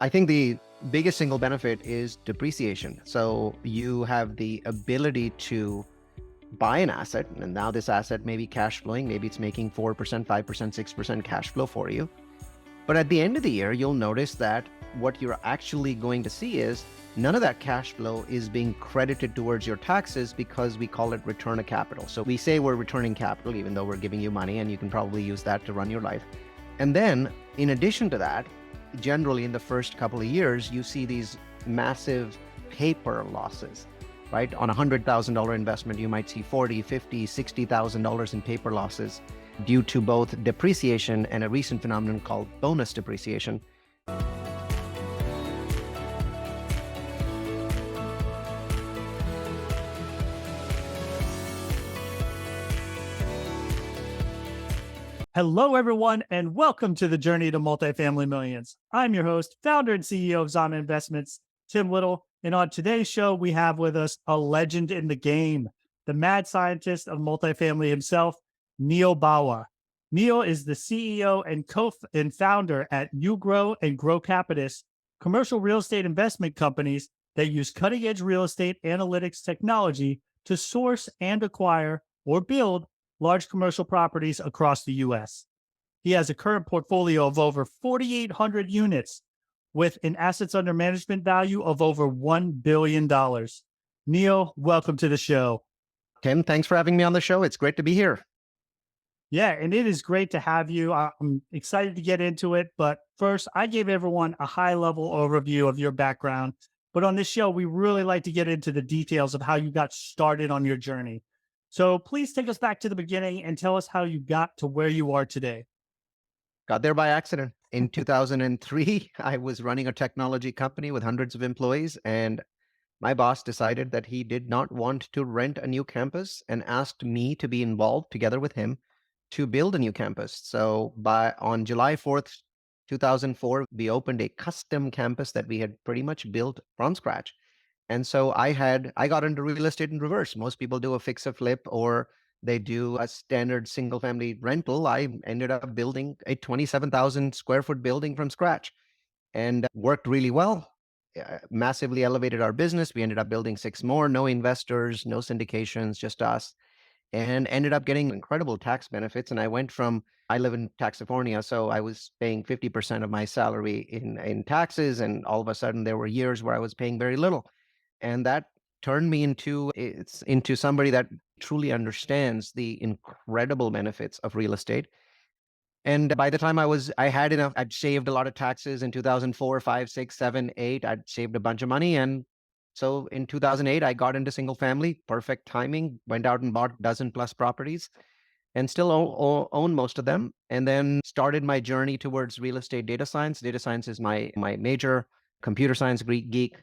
I think the biggest single benefit is depreciation. So you have the ability to buy an asset, and now this asset may be cash flowing, maybe it's making 4%, 5%, 6% cash flow for you. But at the end of the year, you'll notice that what you're actually going to see is none of that cash flow is being credited towards your taxes because we call it return of capital. So we say we're returning capital, even though we're giving you money, and you can probably use that to run your life. And then, in addition to that, generally in the first couple of years, you see these massive paper losses, right? On a $100,000 investment, you might see $40,000, $50,000, $60,000 in paper losses due to both depreciation and a recent phenomenon called bonus depreciation. Hello, everyone, and welcome to the Journey to Multifamily Millions. I'm your host, founder and CEO of Zama Investments, Tim Little. And on today's show, we have with us a legend in the game, the mad scientist of multifamily himself, Neal Bawa. Neal is the CEO and founder at UGro and Grocapitus, commercial real estate investment companies that use cutting-edge real estate analytics technology to source and acquire or build large commercial properties across the U.S. He has a current portfolio of over 4,800 units with an assets under management value of over $1 billion. Neal, welcome to the show. Tim, thanks for having me on the show. It's great to be here. Yeah, and it is great to have you. I'm excited to get into it. But first, I gave everyone a high-level overview of your background. But on this show, we really like to get into the details of how you got started on your journey. So please take us back to the beginning and tell us how you got to where you are today. Got there by accident. In 2003, I was running a technology company with hundreds of employees, and my boss decided that he did not want to rent a new campus and asked me to be involved together with him to build a new campus. So on July 4th, 2004, we opened a custom campus that we had pretty much built from scratch. And so I got into real estate in reverse. Most people do a fix a flip or they do a standard single family rental. I ended up building a 27,000 square foot building from scratch and worked really well. Massively elevated our business. We ended up building 6 more, no investors, no syndications, just us, and ended up getting incredible tax benefits. And I live in California, so I was paying 50% of my salary in taxes. And all of a sudden there were years where I was paying very little. And that turned me into somebody that truly understands the incredible benefits of real estate. And by the time I had enough, I'd saved a lot of taxes in 2004, 5, 6, 7, 8. I'd saved a bunch of money. And so in 2008, I got into single family, perfect timing, went out and bought dozen plus properties and still own most of them. And then started my journey towards real estate data science. Data science is my major, computer science geek.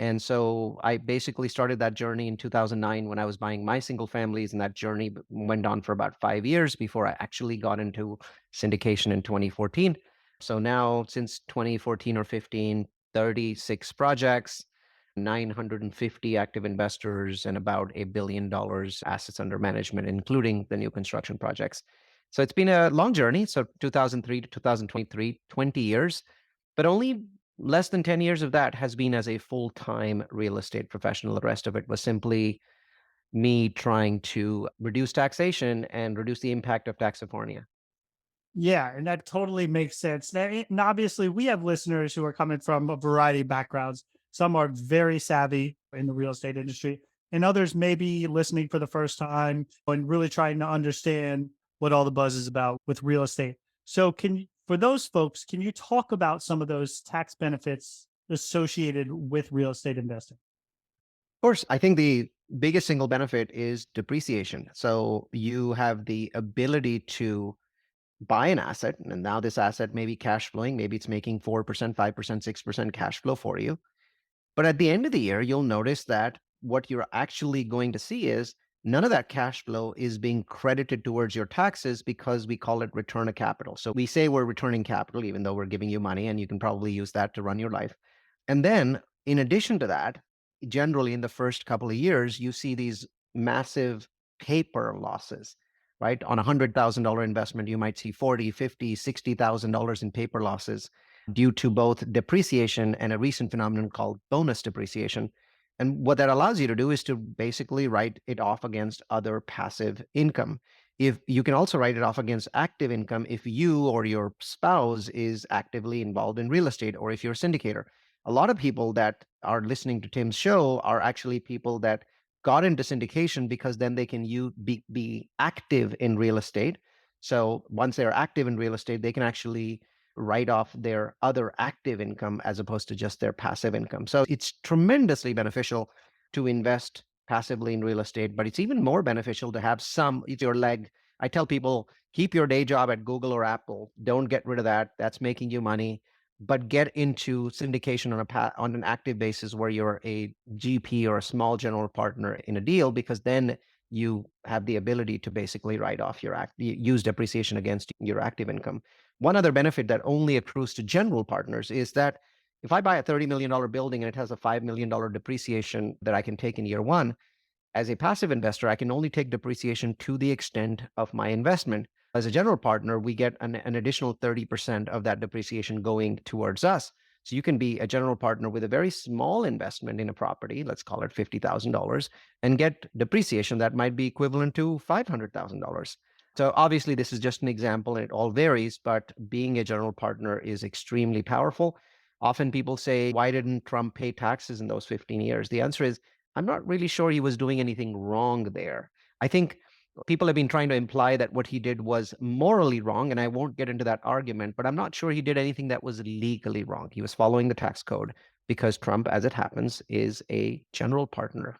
And so I basically started that journey in 2009 when I was buying my single families, and that journey went on for about 5 years before I actually got into syndication in 2014. So now since 2014 or 15, 36 projects, 950 active investors, and about $1 billion assets under management, including the new construction projects. So it's been a long journey. So 2003 to 2023, 20 years, but only less than 10 years of that has been as a full-time real estate professional. The rest of it was simply me trying to reduce taxation and reduce the impact of taxifornia. Yeah, and that totally makes sense. And obviously, we have listeners who are coming from a variety of backgrounds. Some are very savvy in the real estate industry, and others may be listening for the first time and really trying to understand what all the buzz is about with real estate. So, for those folks, can you talk about some of those tax benefits associated with real estate investing? Of course, I think the biggest single benefit is depreciation. So you have the ability to buy an asset, and now this asset may be cash flowing, maybe it's making 4%, 5%, 6% cash flow for you. But at the end of the year, you'll notice that what you're actually going to see is none of that cash flow is being credited towards your taxes because we call it return of capital. So we say we're returning capital, even though we're giving you money, and you can probably use that to run your life. And then in addition to that, generally in the first couple of years, you see these massive paper losses, right? On a $100,000 investment, you might see $40,000, $50,000, $60,000 in paper losses due to both depreciation and a recent phenomenon called bonus depreciation. And what that allows you to do is to basically write it off against other passive income. If you can also write it off against active income if you or your spouse is actively involved in real estate, or if you're a syndicator. A lot of people that are listening to Tim's show are actually people that got into syndication because then they can be active in real estate. So once they're active in real estate, they can actually write off their other active income as opposed to just their passive income. So it's tremendously beneficial to invest passively in real estate, but it's even more beneficial to have some, it's your leg. I tell people, keep your day job at Google or Apple. Don't get rid of that. That's making you money. But get into syndication on an active basis where you're a GP or a small general partner in a deal, because then you have the ability to basically write off use depreciation against your active income. One other benefit that only accrues to general partners is that if I buy a $30 million building and it has a $5 million depreciation that I can take in year one, as a passive investor, I can only take depreciation to the extent of my investment. As a general partner, we get an additional 30% of that depreciation going towards us. So you can be a general partner with a very small investment in a property, let's call it $50,000, and get depreciation that might be equivalent to $500,000. So obviously, this is just an example and it all varies, but being a general partner is extremely powerful. Often people say, why didn't Trump pay taxes in those 15 years? The answer is, I'm not really sure he was doing anything wrong there. I think people have been trying to imply that what he did was morally wrong, and I won't get into that argument, but I'm not sure he did anything that was legally wrong. He was following the tax code because Trump, as it happens, is a general partner.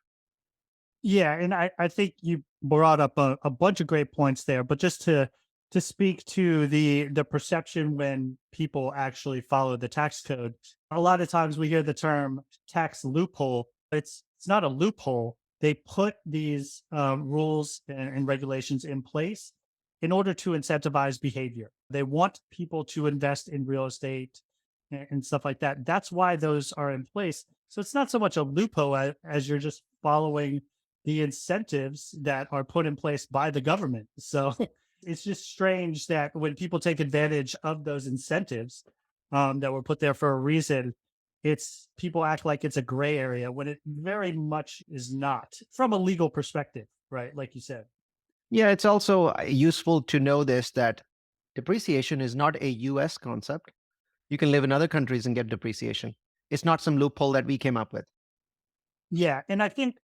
Yeah, and I think you brought up a bunch of great points there, but just to speak to the perception when people actually follow the tax code, a lot of times we hear the term tax loophole. It's not a loophole. They put these rules and regulations in place in order to incentivize behavior. They want people to invest in real estate and stuff like that. That's why those are in place. So it's not so much a loophole as you're just following the incentives that are put in place by the government. So it's just strange that when people take advantage of those incentives that were put there for a reason, it's people act like it's a gray area when it very much is not from a legal perspective, right? Like you said. Yeah, it's also useful to know this, that depreciation is not a US concept. You can live in other countries and get depreciation. It's not some loophole that we came up with. Yeah. And I think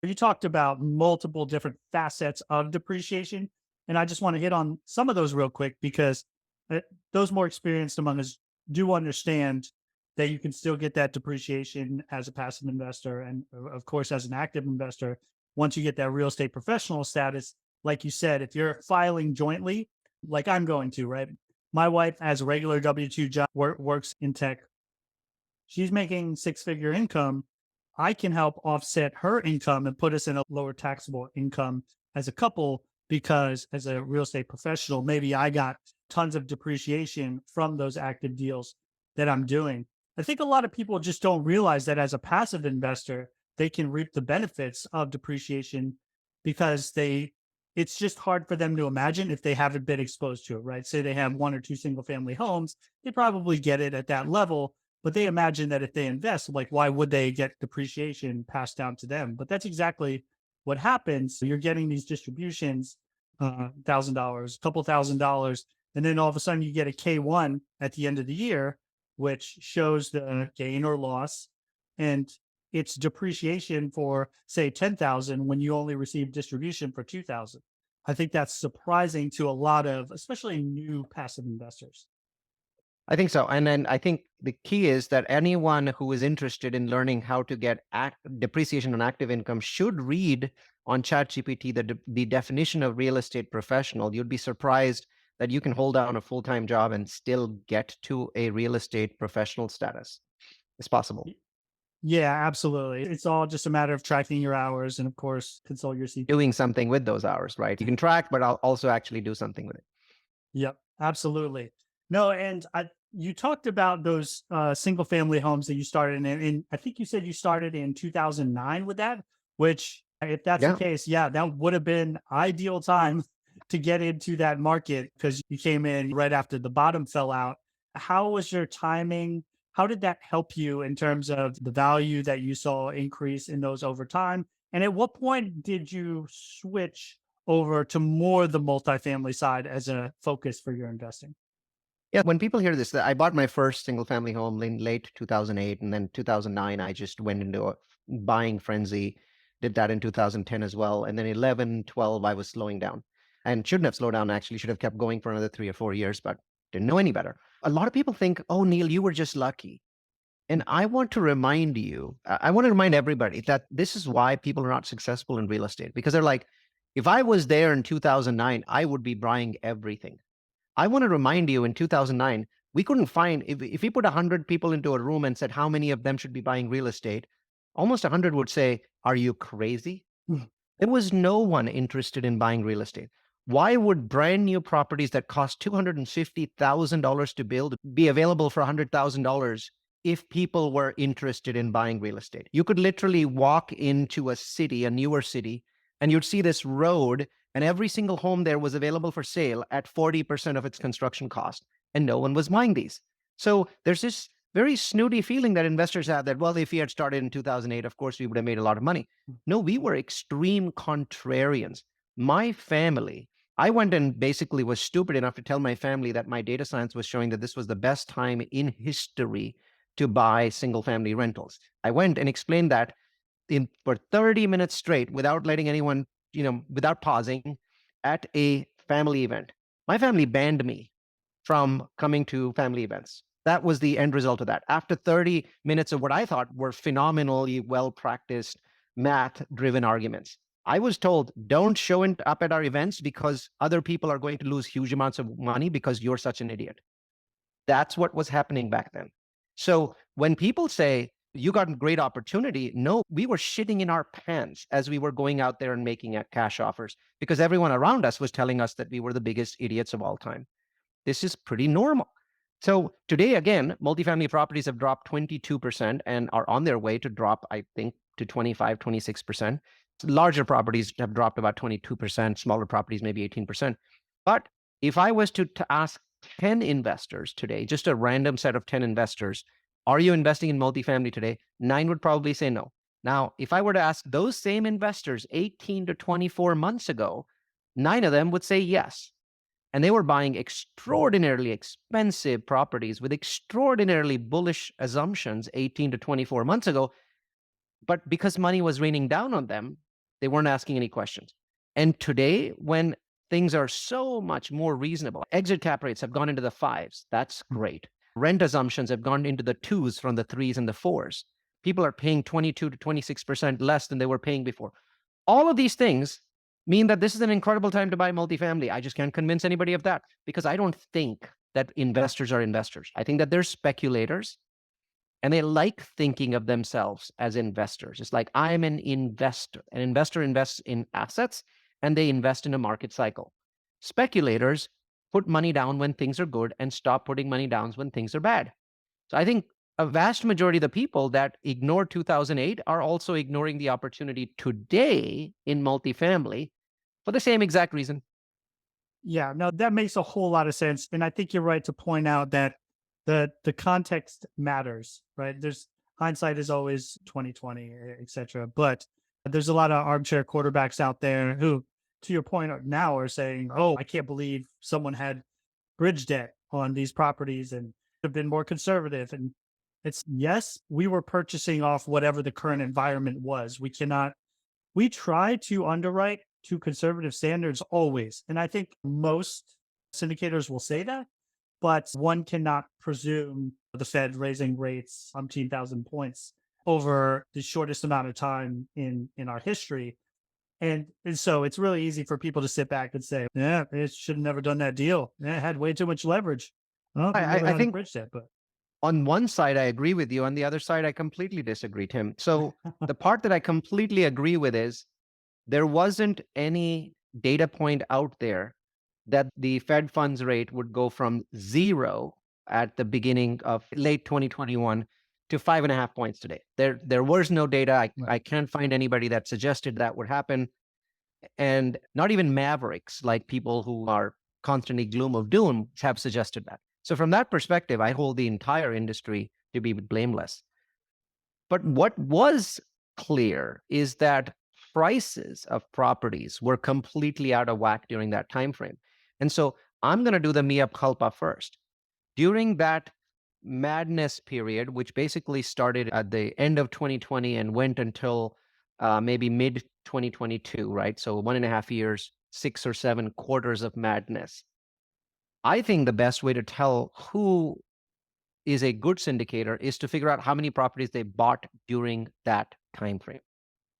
you talked about multiple different facets of depreciation. And I just want to hit on some of those real quick because uh, those more experienced among us do understand that you can still get that depreciation as a passive investor. And of course, as an active investor, once you get that real estate professional status, like you said, if you're filing jointly, like I'm going to, right? My wife has a regular W 2 job, works in tech. She's making six-figure income. I can help offset her income and put us in a lower taxable income as a couple because as a real estate professional, maybe I got tons of depreciation from those active deals that I'm doing. I think a lot of people just don't realize that as a passive investor, they can reap the benefits of depreciation because it's just hard for them to imagine if they haven't been exposed to it, right? Say they have one or two single family homes, they probably get it at that level, but they imagine that if they invest, like, why would they get depreciation passed down to them? But that's exactly what happens. So you're getting these distributions, $1,000, a couple $1,000, and then all of a sudden you get a K1 at the end of the year, which shows the gain or loss, and it's depreciation for say 10,000 when you only receive distribution for 2,000. I think that's surprising to a lot of, especially new passive investors. I think so. And then I think the key is that anyone who is interested in learning how to get depreciation on active income should read on ChatGPT the definition of real estate professional. You'd be surprised that you can hold down a full-time job and still get to a real estate professional status. It's possible. Yeah, absolutely. It's all just a matter of tracking your hours and, of course, consult your CPA. Doing something with those hours, right? You can track, but I'll also actually do something with it. Yep, absolutely. No, and you talked about those single family homes that you started in, and I think you said you started in 2009 with that, which if that's the Yeah. case, yeah, that would have been ideal time to get into that market because you came in right after the bottom fell out. How was your timing? How did that help you in terms of the value that you saw increase in those over time? And at what point did you switch over to more the multifamily side as a focus for your investing? Yeah, when people hear this, I bought my first single family home in late 2008, and then 2009 I just went into a buying frenzy. Did that in 2010 as well, and then 11, 12 I was slowing down, and shouldn't have slowed down. Actually, should have kept going for another 3 or 4 years, but didn't know any better. A lot of people think, "Oh, Neal, you were just lucky." And I want to remind you, I want to remind everybody that this is why people are not successful in real estate, because they're like, if I was there in 2009, I would be buying everything. I want to remind you in 2009, we couldn't find, if we put 100 people into a room and said how many of them should be buying real estate, almost 100 would say, "Are you crazy?" Mm. There was no one interested in buying real estate. Why would brand new properties that cost $250,000 to build be available for $100,000 if people were interested in buying real estate? You could literally walk into a city, a newer city, and you'd see this road, and every single home there was available for sale at 40% of its construction cost, and no one was buying these. So there's this very snooty feeling that investors have that, well, if we had started in 2008, of course, we would have made a lot of money. No, we were extreme contrarians. My family, I went and basically was stupid enough to tell my family that my data science was showing that this was the best time in history to buy single family rentals. I went and explained that in for 30 minutes straight without letting anyone, without pausing at a family event. My family banned me from coming to family events. That was the end result of that. After 30 minutes of what I thought were phenomenally well practiced math driven arguments, I was told, don't show up at our events because other people are going to lose huge amounts of money because you're such an idiot. That's what was happening back then. So when people say, you got a great opportunity, no, we were shitting in our pants as we were going out there and making cash offers because everyone around us was telling us that we were the biggest idiots of all time. This is pretty normal. So today, again, multifamily properties have dropped 22% and are on their way to drop, I think, to 25, 26%. Larger properties have dropped about 22%, smaller properties maybe 18%. But if I was to ask 10 investors today, just a random set of 10 investors, are you investing in multifamily today? 9 would probably say no. Now, if I were to ask those same investors 18 to 24 months ago, 9 of them would say yes. And they were buying extraordinarily expensive properties with extraordinarily bullish assumptions 18 to 24 months ago. But because money was raining down on them, they weren't asking any questions. And today, when things are so much more reasonable, exit cap rates have gone into the 5s. That's great. Rent assumptions have gone into the 2s from the 3s and the 4s. People are paying 22 to 26% less than they were paying before. All of these things mean that this is an incredible time to buy multifamily. I just can't convince anybody of that because I don't think that investors are investors. I think that they're speculators and they like thinking of themselves as investors. It's like, I'm an investor. An investor invests in assets and they invest in a market cycle. Speculators put money down when things are good and stop putting money down when things are bad. So I think a vast majority of the people that ignored 2008 are also ignoring the opportunity today in multifamily for the same exact reason. Yeah, no, that makes a whole lot of sense. And I think you're right to point out that the context matters, right? There's hindsight is always 2020, et cetera. But there's a lot of armchair quarterbacks out there who, to your point now, are saying, oh, I can't believe someone had bridge debt on these properties and have been more conservative. And it's yes, we were purchasing off whatever the current environment was. We try to underwrite to conservative standards always. And I think most syndicators will say that, but one cannot presume the Fed raising rates 10,000 points over the shortest amount of time in our history. And so it's really easy for people to sit back and say, yeah, it should have never done that deal. It had way too much leverage. Well, we never I had a think bridge debt, but on one side, I agree with you. On the other side, I completely disagree, Tim. So the part that I completely agree with is there wasn't any data point out there that the Fed funds rate would go from 0 at the beginning of late 2021 to 5.5 points today. There was no data. I right. can't find anybody that suggested that would happen. And not even mavericks, like people who are constantly gloom of doom, have suggested that. So from that perspective, I hold the entire industry to be blameless. But what was clear is that prices of properties were completely out of whack during that time frame. And so I'm going to do the mea culpa first. During that madness period, which basically started at the end of 2020 and went until maybe mid 2022, right? So 1.5 years, 6 or 7 quarters of madness. I think the best way to tell who is a good syndicator is to figure out how many properties they bought during that time frame.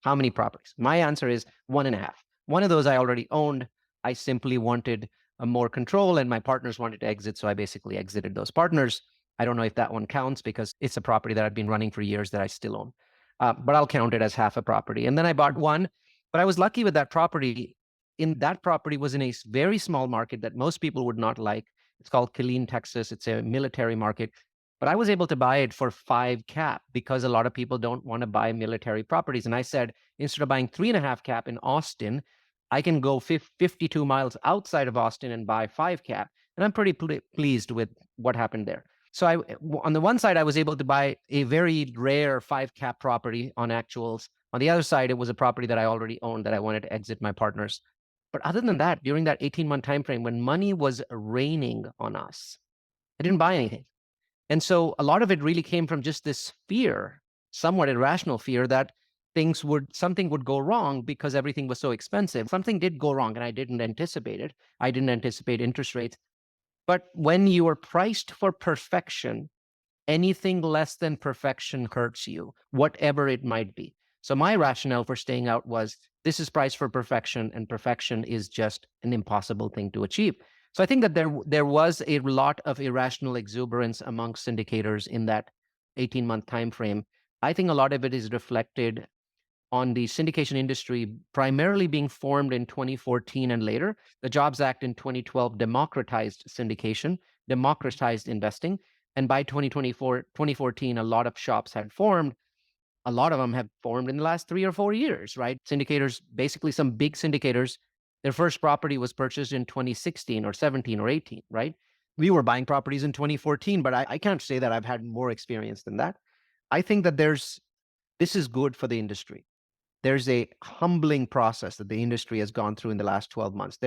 How many properties? My answer is 1.5. One of those I already owned. I simply wanted more control, and my partners wanted to exit, so I basically exited those partners. I don't know if that one counts because it's a property that I've been running for years that I still own. But I'll count it as half a property. And then I bought one, but I was lucky with that property. In that property was in a very small market that most people would not like. It's called Killeen, Texas. It's a military market. But I was able to buy it for 5 cap because a lot of people don't want to buy military properties. And I said, instead of buying 3.5 cap in Austin, I can go 52 miles outside of Austin and buy 5 cap. And I'm pretty pleased with what happened there. So on the one side, I was able to buy a very rare 5 cap property on actuals. On the other side, it was a property that I already owned that I wanted to exit my partners. But other than that, during that 18-month time frame, when money was raining on us, I didn't buy anything. And so a lot of it really came from just this fear, somewhat irrational fear that something would go wrong because everything was so expensive. Something did go wrong and I didn't anticipate it. I didn't anticipate interest rates. But when you are priced for perfection, anything less than perfection hurts you, whatever it might be. So my rationale for staying out was this is priced for perfection, and perfection is just an impossible thing to achieve. So I think that there was a lot of irrational exuberance amongst syndicators in that 18-month time frame. I think a lot of it is reflected on the syndication industry primarily being formed in 2014 and later. The Jobs Act in 2012 democratized syndication, democratized investing. And by 2014, a lot of shops had formed. A lot of them have formed in the last 3 or 4 years, right? Syndicators, basically some big syndicators, their first property was purchased in 2016 or 17 or 18, right? We were buying properties in 2014, but I can't say that I've had more experience than that. I think that this is good for the industry. There's a humbling process that the industry has gone through in the last 12 months.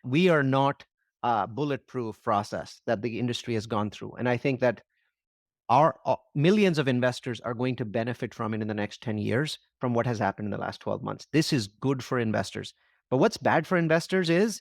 We are not a bulletproof process that the industry has gone through. And I think that our millions of investors are going to benefit from it in the next 10 years from what has happened in the last 12 months. This is good for investors. But what's bad for investors is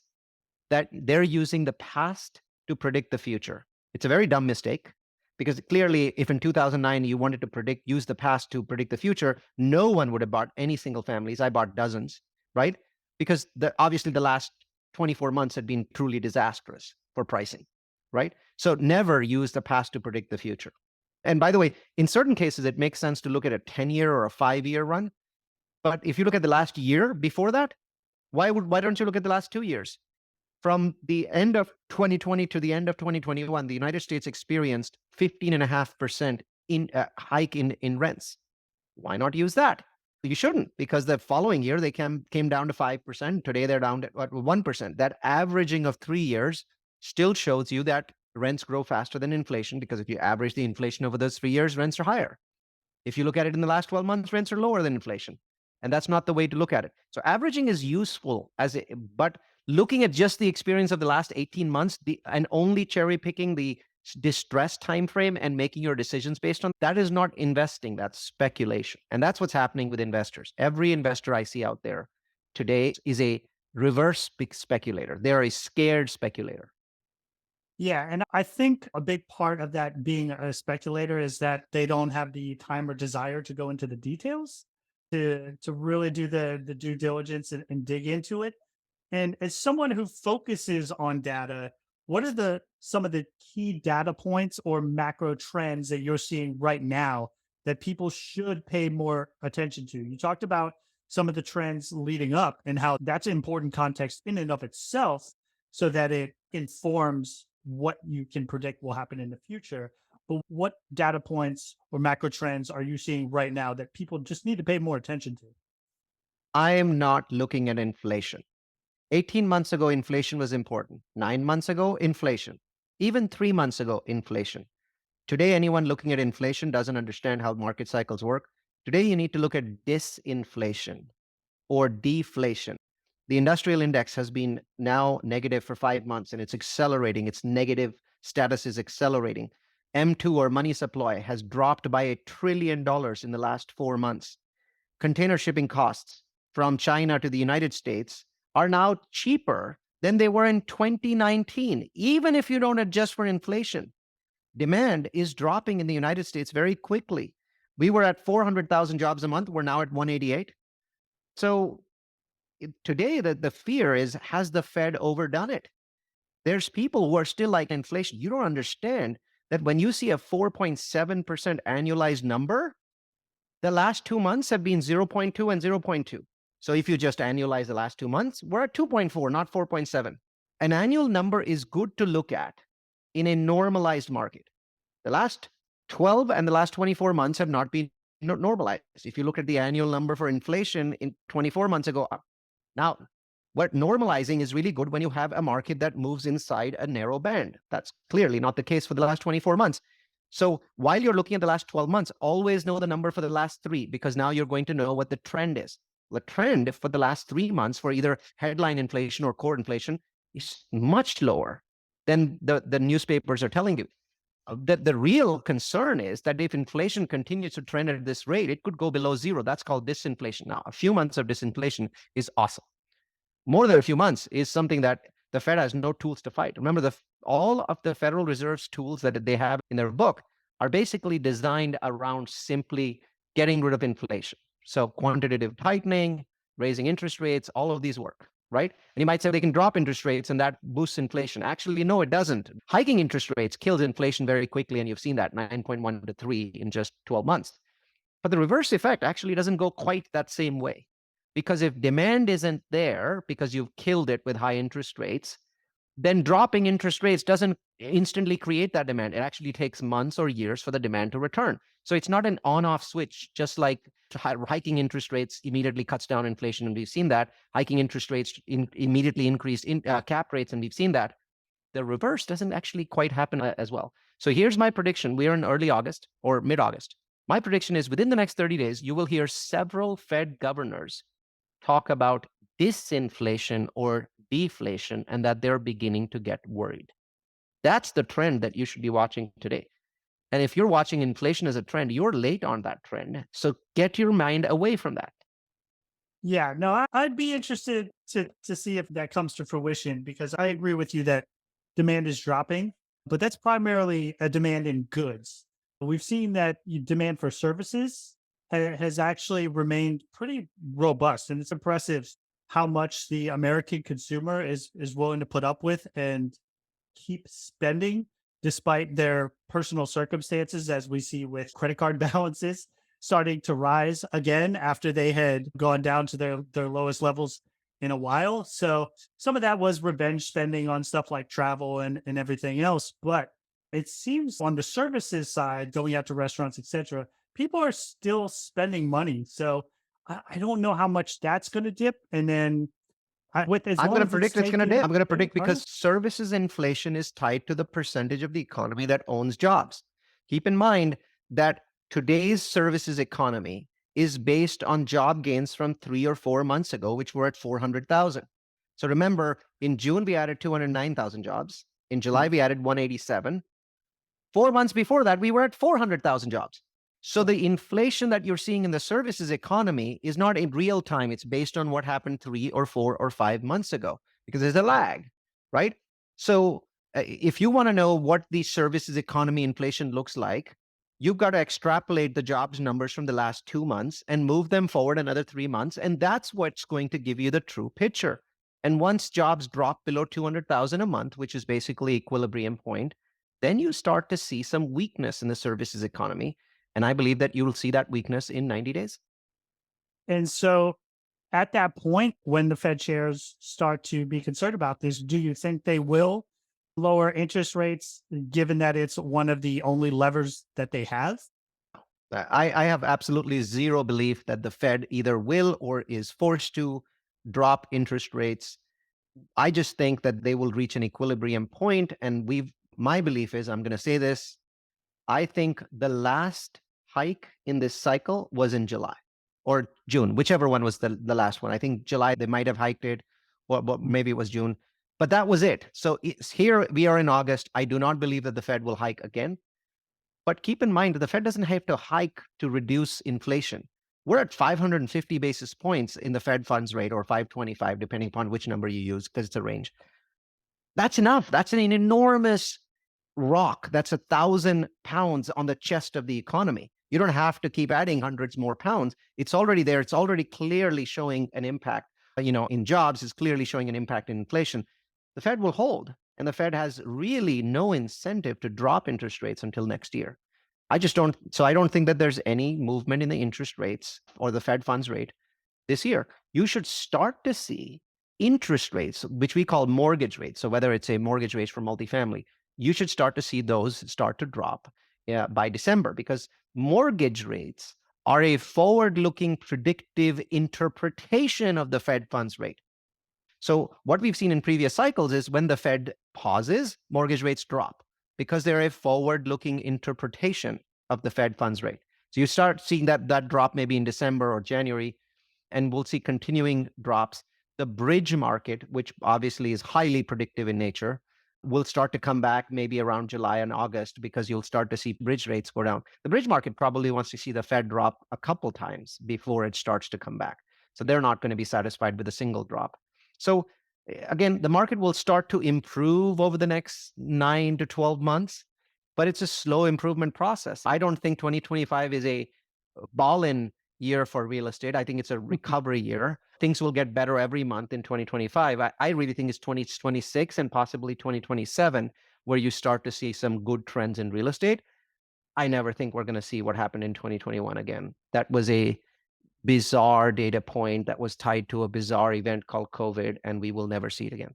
that they're using the past to predict the future. It's a very dumb mistake because clearly if in 2009 you wanted to use the past to predict the future, no one would have bought any single families. I bought dozens, right? Because obviously the last 24 months had been truly disastrous for pricing, right? So never use the past to predict the future. And by the way, in certain cases, it makes sense to look at a 10-year or a 5-year run. But if you look at the last year before that, why don't you look at the last 2 years? From the end of 2020 to the end of 2021, the United States experienced 15.5% hike in rents. Why not use that? You shouldn't, because the following year they came down to 5%. Today they're down to 1%. That averaging of 3 years still shows you that rents grow faster than inflation, because if you average the inflation over those 3 years, rents are higher. If you look at it in the last 12 months, rents are lower than inflation. And that's not the way to look at it. So averaging is useful, but looking at just the experience of the last 18 months and only cherry picking the distress time frame and making your decisions based on that is not investing, that's speculation. And that's what's happening with investors. Every investor I see out there today is a reverse speculator. They're a scared speculator. Yeah. And I think a big part of that being a speculator is that they don't have the time or desire to go into the details to really do the due diligence and dig into it. And as someone who focuses on data, what are some of the key data points or macro trends that you're seeing right now that people should pay more attention to? You talked about some of the trends leading up and how that's important context in and of itself so that it informs what you can predict will happen in the future. But what data points or macro trends are you seeing right now that people just need to pay more attention to? I am not looking at inflation. 18 months ago, inflation was important. 9 months ago, inflation. Even 3 months ago, inflation. Today, anyone looking at inflation doesn't understand how market cycles work. Today, you need to look at disinflation or deflation. The industrial index has been now negative for 5 months and it's accelerating. Its negative status is accelerating. M2 or money supply has dropped by $1 trillion in the last 4 months. Container shipping costs from China to the United States are now cheaper than they were in 2019, even if you don't adjust for inflation. Demand is dropping in the United States very quickly. We were at 400,000 jobs a month. We're now at 188. So today, the fear is, has the Fed overdone it? There's people who are still like inflation. You don't understand that when you see a 4.7% annualized number, the last 2 months have been 0.2 and 0.2. So if you just annualize the last 2 months, we're at 2.4, not 4.7. An annual number is good to look at in a normalized market. The last 12 and the last 24 months have not been normalized. If you look at the annual number for inflation in 24 months ago, now what normalizing is really good when you have a market that moves inside a narrow band. That's clearly not the case for the last 24 months. So while you're looking at the last 12 months, always know the number for the last three, because now you're going to know what the trend is. The trend for the last 3 months for either headline inflation or core inflation is much lower than the newspapers are telling you. The real concern is that if inflation continues to trend at this rate, it could go below zero. That's called disinflation. Now, a few months of disinflation is awesome. More than a few months is something that the Fed has no tools to fight. Remember, all of the Federal Reserve's tools that they have in their book are basically designed around simply getting rid of inflation. So quantitative tightening, raising interest rates, all of these work, right? And you might say they can drop interest rates and that boosts inflation. Actually, no, it doesn't. Hiking interest rates kills inflation very quickly, and you've seen that 9.1 to 3 in just 12 months. But the reverse effect actually doesn't go quite that same way. Because if demand isn't there because you've killed it with high interest rates, then dropping interest rates doesn't instantly create that demand. It actually takes months or years for the demand to return. So it's not an on-off switch, just like hiking interest rates immediately cuts down inflation, and we've seen that. Hiking interest rates immediately increase cap rates, and we've seen that. The reverse doesn't actually quite happen as well. So here's my prediction. We are in early August or mid-August. My prediction is within the next 30 days, you will hear several Fed governors talk about disinflation or deflation, and that they're beginning to get worried. That's the trend that you should be watching today. And if you're watching inflation as a trend, you're late on that trend. So get your mind away from that. Yeah, no, I'd be interested to see if that comes to fruition, because I agree with you that demand is dropping, but that's primarily a demand in goods. We've seen that demand for services has actually remained pretty robust, and it's impressive how much the American consumer is willing to put up with and keep spending despite their personal circumstances, as we see with credit card balances starting to rise again after they had gone down to their lowest levels in a while. So some of that was revenge spending on stuff like travel and everything else. But it seems on the services side, going out to restaurants, etc., people are still spending money. So I don't know how much that's going to dip. And then with as I'm long going to as predict it's going to dip. I'm going to predict Are you? because services inflation is tied to the percentage of the economy that owns jobs. Keep in mind that today's services economy is based on job gains from 3 or 4 months ago, which were at 400,000. So remember, in June, we added 209,000 jobs. In July, we added 187. 4 months before that, we were at 400,000 jobs. So the inflation that you're seeing in the services economy is not in real time. It's based on what happened 3 or 4 or 5 months ago, because there's a lag, right? So if you want to know what the services economy inflation looks like, you've got to extrapolate the jobs numbers from the last 2 months and move them forward another 3 months. And that's what's going to give you the true picture. And once jobs drop below 200,000 a month, which is basically equilibrium point, then you start to see some weakness in the services economy. And I believe that you will see that weakness in 90 days. And so at that point, when the Fed chairs start to be concerned about this, do you think they will lower interest rates, given that it's one of the only levers that they have? I have absolutely zero belief that the Fed either will or is forced to drop interest rates. I just think that they will reach an equilibrium point, and My belief is, I'm going to say this, I think the last hike in this cycle was in July or June, whichever one was the last one. I think July, they might have hiked it, or maybe it was June, but that was it. So here we are in August. I do not believe that the Fed will hike again. But keep in mind, the Fed doesn't have to hike to reduce inflation. We're at 550 basis points in the Fed funds rate, or 525, depending upon which number you use, because it's a range. That's enough. That's an enormous rock. That's 1,000 pounds on the chest of the economy. You don't have to keep adding hundreds more pounds. It's already there. It's already clearly showing an impact, in jobs. It's clearly showing an impact in inflation. The Fed will hold, and the Fed has really no incentive to drop interest rates until next year. I don't think that there's any movement in the interest rates or the Fed funds rate this year. You should start to see interest rates, which we call mortgage rates. So whether it's a mortgage rate for multifamily, you should start to see those start to drop by December, because mortgage rates are a forward-looking predictive interpretation of the Fed funds rate. So what we've seen in previous cycles is when the Fed pauses, mortgage rates drop because they're a forward-looking interpretation of the Fed funds rate. So you start seeing that drop maybe in December or January, and we'll see continuing drops. The bridge market, which obviously is highly predictive in nature, will start to come back maybe around July and August, because you'll start to see bridge rates go down. The bridge market probably wants to see the Fed drop a couple times before it starts to come back. So they're not going to be satisfied with a single drop. So again, the market will start to improve over the next 9 to 12 months, but it's a slow improvement process. I don't think 2025 is a ball-in year for real estate. I think it's a recovery year. Things will get better every month in 2025. I really think it's 2026 and possibly 2027 where you start to see some good trends in real estate. I never think we're going to see what happened in 2021 again. That was a bizarre data point that was tied to a bizarre event called COVID, and we will never see it again.